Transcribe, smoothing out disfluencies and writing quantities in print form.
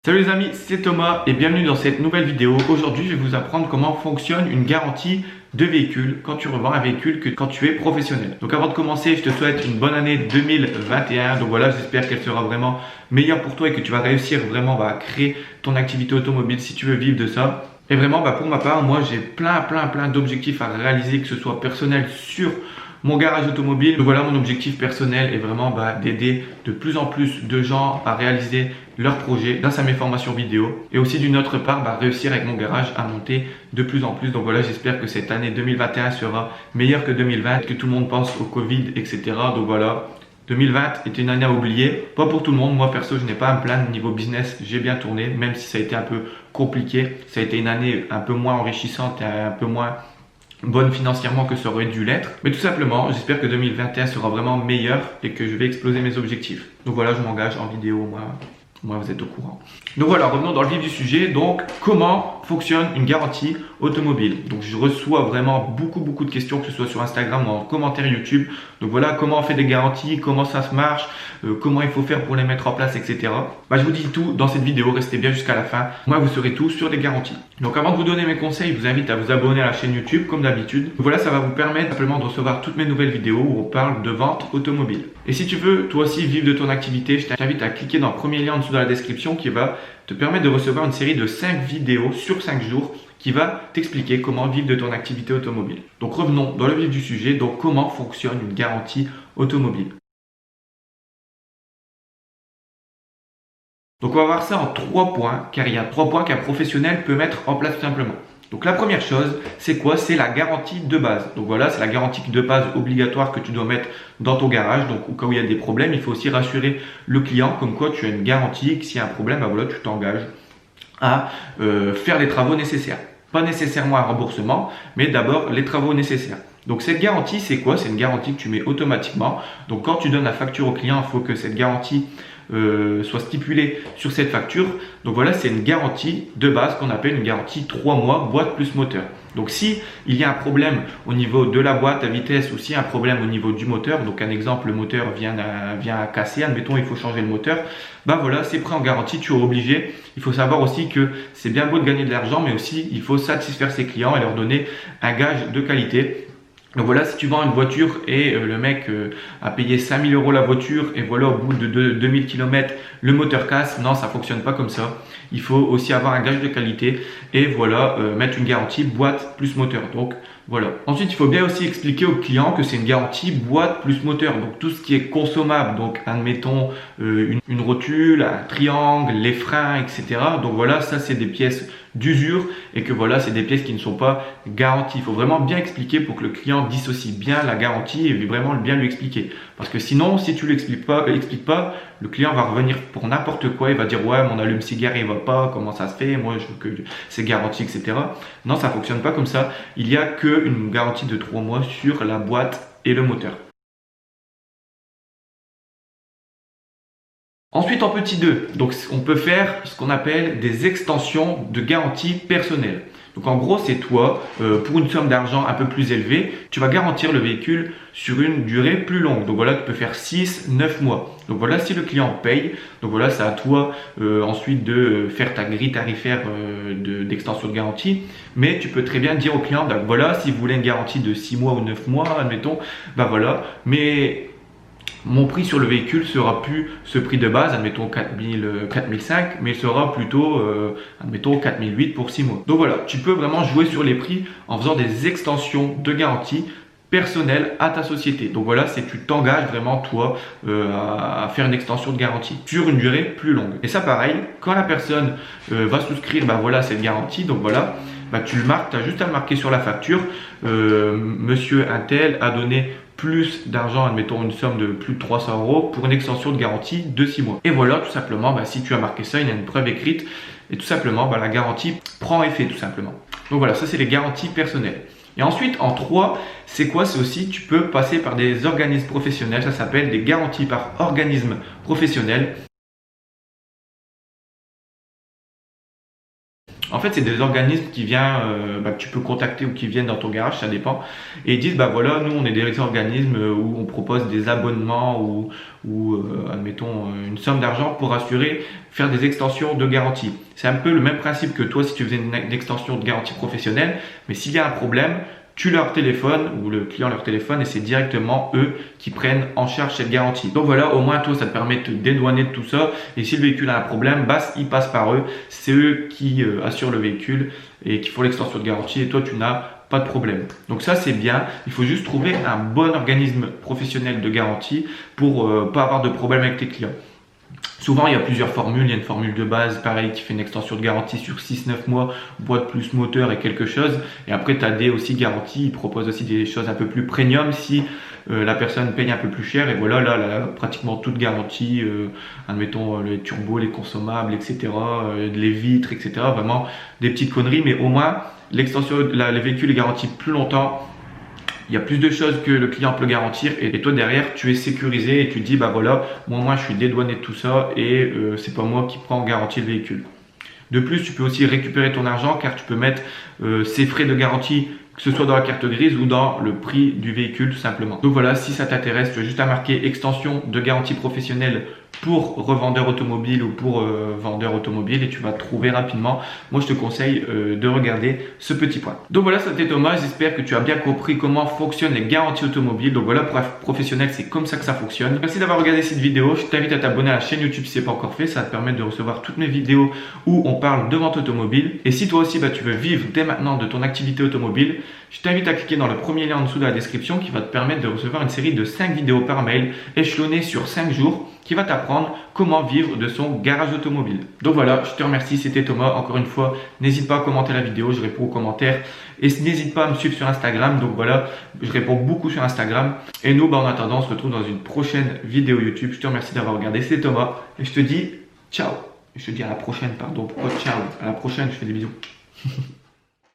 Salut les amis, c'est Thomas et bienvenue dans cette nouvelle vidéo. Aujourd'hui, je vais vous apprendre comment fonctionne une garantie de véhicule quand tu revends un véhicule que quand tu es professionnel. Donc avant de commencer, je te souhaite une bonne année 2021. Donc voilà, j'espère qu'elle sera vraiment meilleure pour toi et que tu vas réussir vraiment à créer ton activité automobile si tu veux vivre de ça. Et vraiment, pour ma part, moi j'ai plein d'objectifs à réaliser, que ce soit personnel sur mon garage automobile. Donc voilà, mon objectif personnel est vraiment d'aider de plus en plus de gens à réaliser leurs projets grâce à mes formations vidéo et aussi d'une autre part réussir avec mon garage à monter de plus en plus. Donc voilà, j'espère que cette année 2021 sera meilleure que 2020, que tout le monde pense au Covid, etc. Donc voilà, 2020 était une année à oublier, pas pour tout le monde. Moi perso, je n'ai pas à me plaindre niveau business, j'ai bien tourné, même si ça a été un peu compliqué. Ça a été une année un peu moins enrichissante et un peu moins bonne financièrement que ça aurait dû l'être. Mais tout simplement, j'espère que 2021 sera vraiment meilleur et que je vais exploser mes objectifs. Donc voilà, je m'engage en vidéo, moi vous êtes au courant. Donc voilà, revenons dans le vif du sujet. Donc, comment fonctionne une garantie automobile? Donc je reçois vraiment beaucoup de questions, que ce soit sur Instagram ou en commentaire YouTube. Donc voilà, comment on fait des garanties, comment ça se marche, comment il faut faire pour les mettre en place, etc. Je vous dis tout dans cette vidéo, restez bien jusqu'à la fin. Moi, vous saurez tout sur les garanties. Donc avant de vous donner mes conseils, je vous invite à vous abonner à la chaîne YouTube comme d'habitude. Voilà, ça va vous permettre simplement de recevoir toutes mes nouvelles vidéos où on parle de vente automobile. Et si tu veux toi aussi vivre de ton activité, je t'invite à cliquer dans le premier lien en dessous dans la description qui va te permettre de recevoir une série de 5 vidéos sur 5 jours qui va t'expliquer comment vivre de ton activité automobile. Donc revenons dans le vif du sujet. Donc comment fonctionne une garantie automobile? Donc on va voir ça en 3 points, car il y a 3 points qu'un professionnel peut mettre en place tout simplement. Donc la première chose, c'est quoi? C'est la garantie de base. Donc voilà, c'est la garantie de base obligatoire que tu dois mettre dans ton garage. Donc au cas où il y a des problèmes, il faut aussi rassurer le client comme quoi tu as une garantie, que s'il y a un problème, voilà, tu t'engages à faire les travaux nécessaires. Pas nécessairement un remboursement, mais d'abord les travaux nécessaires. Donc cette garantie, c'est quoi? C'est une garantie que tu mets automatiquement. Donc quand tu donnes la facture au client, il faut que cette garantie soit stipulée sur cette facture. Donc voilà, c'est une garantie de base qu'on appelle une garantie 3 mois, boîte plus moteur. Donc si il y a un problème au niveau de la boîte à vitesse ou s'il y a un problème au niveau du moteur, donc un exemple, le moteur vient à casser, admettons il faut changer le moteur, voilà, c'est pris en garantie, tu es obligé. Il faut savoir aussi que c'est bien beau de gagner de l'argent, mais aussi il faut satisfaire ses clients et leur donner un gage de qualité. Donc voilà, si tu vends une voiture et le mec a payé 5000 € la voiture et voilà, au bout de 2000 km, le moteur casse, non, ça fonctionne pas comme ça. Il faut aussi avoir un gage de qualité et voilà, mettre une garantie boîte plus moteur. Donc voilà. Ensuite, il faut bien aussi expliquer au client que c'est une garantie boîte plus moteur. Donc tout ce qui est consommable, donc admettons une rotule, un triangle, les freins, etc. Donc voilà, ça c'est des pièces d'usure et que voilà, c'est des pièces qui ne sont pas garanties. Il faut vraiment bien expliquer pour que le client dissocie bien la garantie et vraiment bien lui expliquer. Parce que sinon, si tu l'expliques pas, le client va revenir pour n'importe quoi. Il va dire ouais, mon allume-cigare il va pas, comment ça se fait, moi je veux que c'est garanti, etc. Non, ça fonctionne pas comme ça. Il y a qu'une garantie de 3 mois sur la boîte et le moteur. Ensuite, en petit 2, donc on peut faire ce qu'on appelle des extensions de garantie personnelle. Donc en gros, c'est toi, pour une somme d'argent un peu plus élevée, tu vas garantir le véhicule sur une durée plus longue. Donc voilà, tu peux faire 6, 9 mois. Donc voilà, si le client paye, donc voilà, c'est à toi ensuite de faire ta grille tarifaire d'extension de garantie. Mais tu peux très bien dire au client, voilà, si vous voulez une garantie de 6 mois ou 9 mois, admettons, voilà, mais mon prix sur le véhicule sera plus ce prix de base, admettons 4005, mais il sera plutôt, admettons 4008 pour 6 mois. Donc voilà, tu peux vraiment jouer sur les prix en faisant des extensions de garantie personnelle à ta société. Donc voilà, c'est tu t'engages vraiment toi à faire une extension de garantie sur une durée plus longue. Et ça pareil, quand la personne va souscrire voilà cette garantie, donc voilà, tu le marques, tu as juste à le marquer sur la facture, monsieur Intel a donné plus d'argent, admettons une somme de plus de 300 € pour une extension de garantie de 6 mois. Et voilà, tout simplement, si tu as marqué ça, il y a une preuve écrite et tout simplement, la garantie prend effet tout simplement. Donc voilà, ça c'est les garanties personnelles. Et ensuite, en 3, c'est quoi? C'est aussi, tu peux passer par des organismes professionnels, ça s'appelle des garanties par organisme professionnel. En fait, c'est des organismes qui viennent, que tu peux contacter ou qui viennent dans ton garage, ça dépend. Et ils disent, bah voilà, nous on est des organismes où on propose des abonnements ou admettons, une somme d'argent pour assurer, faire des extensions de garantie. C'est un peu le même principe que toi si tu faisais une extension de garantie professionnelle, mais s'il y a un problème, tu leur téléphones ou le client leur téléphone et c'est directement eux qui prennent en charge cette garantie. Donc voilà, au moins toi ça te permet de te dédouaner de tout ça et si le véhicule a un problème, il passe par eux. C'est eux qui assurent le véhicule et qui font l'extension de garantie et toi tu n'as pas de problème. Donc ça c'est bien, il faut juste trouver un bon organisme professionnel de garantie pour pas avoir de problème avec tes clients. Souvent, il y a plusieurs formules. Il y a une formule de base, pareil, qui fait une extension de garantie sur 6-9 mois, boîte plus moteur et quelque chose. Et après, tu as des aussi garanties. Ils proposent aussi des choses un peu plus premium si la personne paye un peu plus cher. Et voilà, là, pratiquement toute garantie, admettons les turbos, les consommables, etc., les vitres, etc. Vraiment des petites conneries, mais au moins, l'extension, les véhicules est garanti plus longtemps. Il y a plus de choses que le client peut garantir et toi derrière tu es sécurisé et tu te dis bah voilà, moi je suis dédouané de tout ça et c'est pas moi qui prends en garantie le véhicule. De plus, tu peux aussi récupérer ton argent car tu peux mettre ces frais de garantie, que ce soit dans la carte grise ou dans le prix du véhicule tout simplement. Donc voilà, si ça t'intéresse, tu as juste à marquer extension de garantie professionnelle pour revendeur automobile ou pour vendeur automobile et tu vas trouver rapidement. Moi je te conseille de regarder ce petit point. Donc voilà, c'était Thomas, j'espère que tu as bien compris comment fonctionnent les garanties automobiles. Donc voilà, pour un professionnel c'est comme ça que ça fonctionne. Merci d'avoir regardé cette vidéo, je t'invite à t'abonner à la chaîne YouTube si ce n'est pas encore fait, ça va te permettre de recevoir toutes mes vidéos où on parle de vente automobile. Et si toi aussi tu veux vivre dès maintenant de ton activité automobile, je t'invite à cliquer dans le premier lien en dessous de la description qui va te permettre de recevoir une série de 5 vidéos par mail échelonnées sur 5 jours qui va t'apprendre comment vivre de son garage automobile. Donc voilà, je te remercie, c'était Thomas. Encore une fois, n'hésite pas à commenter la vidéo, je réponds aux commentaires. Et n'hésite pas à me suivre sur Instagram. Donc voilà, je réponds beaucoup sur Instagram. Et nous, en attendant, on se retrouve dans une prochaine vidéo YouTube. Je te remercie d'avoir regardé, c'était Thomas. Et je te dis ciao. Je te dis à la prochaine, pardon. Pourquoi ciao? À la prochaine, je fais des bisous.